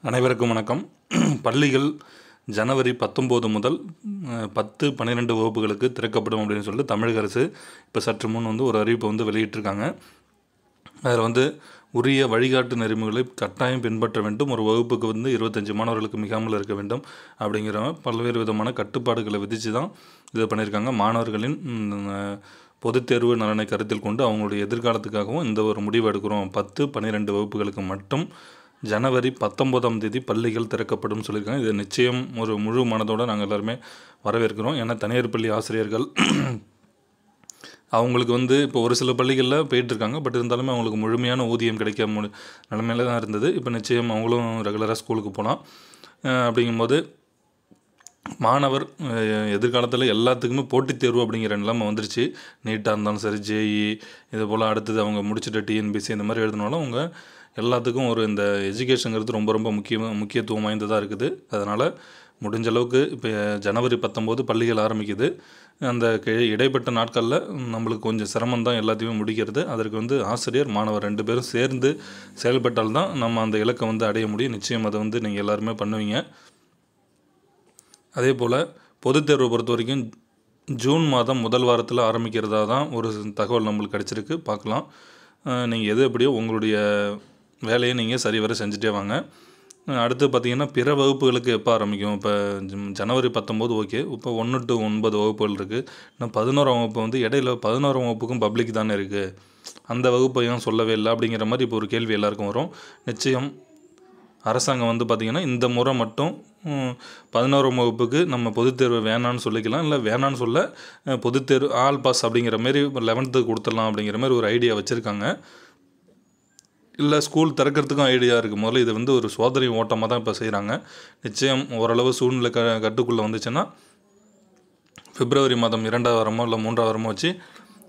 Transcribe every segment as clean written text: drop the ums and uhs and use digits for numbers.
அனைவருக்கும் வணக்கம். பள்ளிகள் ஜனவரி 19 முதல் 10, 12 வகுப்புகளுக்கு திறக்கப்படும் அப்படின்னு சொல்லிட்டு தமிழக அரசு இப்போ சற்று முன் ஒரு அறிவிப்பை வெளியிட்டிருக்காங்க. அதில் உரிய வழிகாட்டு நெறிமுறைகளை கட்டாயம் பின்பற்ற வேண்டும். ஒரு வகுப்புக்கு 25 மாணவர்களுக்கு மிகாமல் இருக்க வேண்டும் அப்படிங்கிற பல்வேறு விதமான கட்டுப்பாடுகளை விதித்து தான் இதை பண்ணியிருக்காங்க. மாணவர்களின் பொதுத் தேர்வு நலனை கருத்தில் கொண்டு அவங்களுடைய எதிர்காலத்துக்காகவும் இந்த ஒரு முடிவு எடுக்கிறோம். 10, 12 வகுப்புகளுக்கு மட்டும் ஜனவரி 19ஆம் தேதி பள்ளிகள் திறக்கப்படும் சொல்லியிருக்காங்க. இது நிச்சயம் ஒரு முழு மனதோடு நாங்கள் எல்லாருமே வரவேற்கிறோம். ஏன்னா தனியார் பள்ளி ஆசிரியர்கள் அவங்களுக்கு இப்போ ஒரு சில பள்ளிகளில் போயிட்டுருக்காங்க. பட் இருந்தாலுமே அவங்களுக்கு முழுமையான ஊதியம் கிடைக்க நிலைமையில தான் இருந்தது. இப்போ நிச்சயம் அவங்களும் ரெகுலராக ஸ்கூலுக்கு போகலாம். அப்படிங்கும்போது மாணவர் எதிர்காலத்தில் எல்லாத்துக்குமே போட்டித் தேர்வு அப்படிங்கிற நிலைமை வந்துருச்சு. நீட்டாக இருந்தாலும் சரி, ஜேஇ இது போல் அடுத்தது அவங்க முடிச்சுட்டு டிஎன்பிசி இந்த மாதிரி எழுதினாலும் அவங்க எல்லாத்துக்கும் இந்த எஜுகேஷனுங்கிறது ரொம்ப ரொம்ப முக்கியத்துவம் வாய்ந்ததாக இருக்குது. அதனால் முடிஞ்ச அளவுக்கு இப்போ ஜனவரி 19 பள்ளிகள் ஆரம்பிக்குது. அந்த இடைப்பட்ட நாட்களில் நம்மளுக்கு கொஞ்சம் சிரமம்தான் எல்லாத்தையுமே முடிக்கிறது. அதற்கு ஆசிரியர் மாணவர் 2 பேரும் சேர்ந்து செயல்பட்டால் தான் நம்ம அந்த இலக்கை அடைய முடியும். நிச்சயம் அதை நீங்கள் எல்லாருமே பண்ணுவீங்க. அதே போல் பொதுத் தேர்வை பொறுத்த வரைக்கும் ஜூன் மாதம் முதல் வாரத்தில் ஆரம்பிக்கிறதா தான் ஒரு தகவல் நம்மளுக்கு கிடச்சிருக்கு. பார்க்கலாம். நீங்கள் எது எப்படியோ உங்களுடைய வேலையை நீங்கள் சரிவர செஞ்சுட்டே வாங்க. அடுத்து பார்த்திங்கன்னா பிற வகுப்புகளுக்கு எப்போ ஆரம்பிக்கும்? இப்போ ஜனவரி 19 ஓகே. இப்போ 1 to 9 வகுப்புகள் இருக்குது. இன்னும் 11ஆம் வகுப்பு இடையில 11ஆம் வகுப்புக்கும் பப்ளிக் தானே இருக்குது. அந்த வகுப்பை ஏன் சொல்லவே இல்லை அப்படிங்கிற மாதிரி இப்போ ஒரு கேள்வி எல்லாருக்கும் வரும். நிச்சயம் அரசாங்கம் பார்த்திங்கன்னா இந்த முறை மட்டும் 11ஆம் வகுப்புக்கு நம்ம பொதுத் தேர்வு வேணான்னு சொல்லிக்கலாம். இல்லை வேணான்னு சொல்ல பொதுத் தேர்வு ஆல் பாஸ் அப்படிங்கிற மாரி 11th கொடுத்துடலாம் அப்படிங்கிற மாதிரி ஒரு ஐடியா வச்சுருக்காங்க. இல்லை ஸ்கூல் திறக்கிறதுக்கும் ஐடியா இருக்குது. முதல்ல இது ஒரு சோதனை ஓட்டமாக தான் இப்போ செய்கிறாங்க. நிச்சயம் ஓரளவு சூழ்நிலை கட்டுக்குள்ளே வந்துச்சுன்னா பிப்ரவரி மாதம் 2ஆம் வாரமோ இல்லை 3ஆம் வாரமோ வச்சு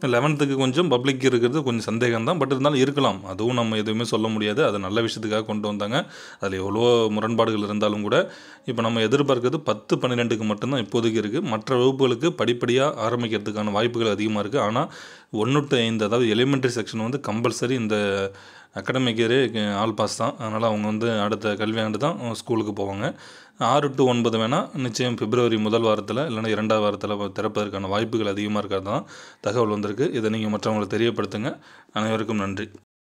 11th கொஞ்சம் பப்ளிக் இருக்கிறது கொஞ்சம் சந்தேகம் தான். பட் இருந்தாலும் இருக்கலாம். அதுவும் நம்ம எதுவுமே சொல்ல முடியாது. அது நல்ல விஷயத்துக்காக கொண்டு வந்தாங்க. அதில் எவ்வளோ முரண்பாடுகள் இருந்தாலும் கூட இப்போ நம்ம எதிர்பார்க்கிறது 10, 12க்கு மட்டும்தான் இப்போதைக்கு இருக்குது. மற்ற வகுப்புகளுக்கு படிப்படியாக ஆரம்பிக்கிறதுக்கான வாய்ப்புகள் அதிகமாக இருக்குது. ஆனால் 1 to 5 அதாவது எலிமெண்ட்ரி செக்ஷன் கம்பல்சரி இந்த அகாடமிக் இயரே ஆல் பாஸ் தான். அதனால் அவங்க அடுத்த கல்வியாண்டு தான் ஸ்கூலுக்கு போவாங்க. 6 to 9 வேணால் நிச்சயம் பிப்ரவரி முதல் வாரத்தில் இல்லைன்னா 2ஆம் வாரத்தில் திறப்பதற்கான வாய்ப்புகள் அதிகமாக இருக்கிறது தான் தகவல் வந்திருக்கு. இதை நீங்கள் மற்றவங்களுக்கு தெரியப்படுத்துங்க. அனைவருக்கும் நன்றி.